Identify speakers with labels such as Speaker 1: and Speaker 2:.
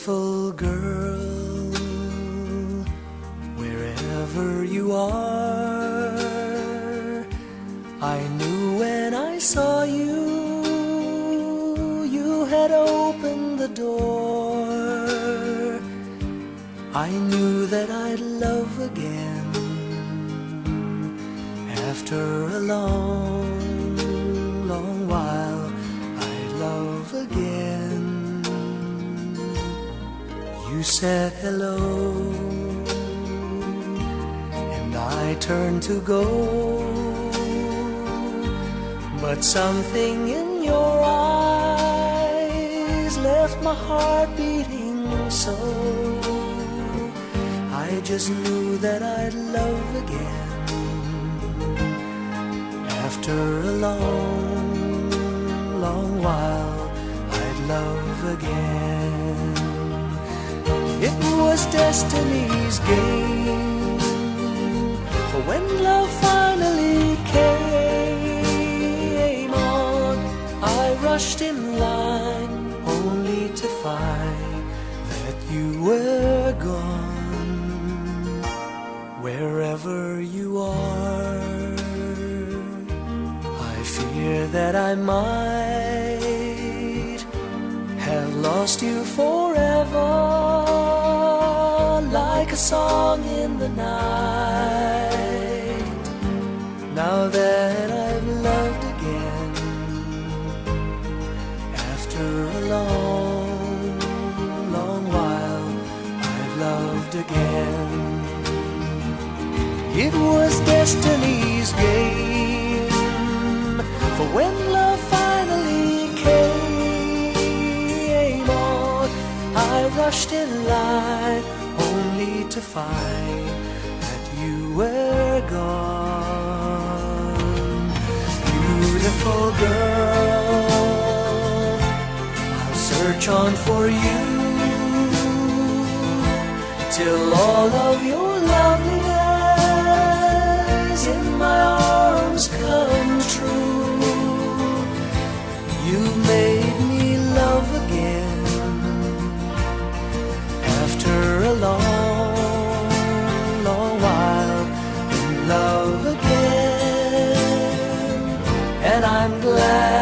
Speaker 1: Beautiful girl, wherever you are, I knew when I saw you, you had opened the door. I knew that I'd love again after a long, long while. I'd love again. You said hello, and I turned to go, but something in your eyes left my heart beating so. I just knew that I'd love again after a long, long while. I'd love again. It was destiny's game, for when love finally came on, I rushed in line only to find that you were gone. Wherever you are, I fear that I might have lost you forever, like a song in the night. Now that I've loved again, after a long, long while, I've loved again. It was destiny's game, for when love finally came on, I rushed in line only to find that you were gone. Beautiful girl, I'll search on for you till all of your loveliness in my arms come true. You've made me love again after a long, long while, in love again. And I'm glad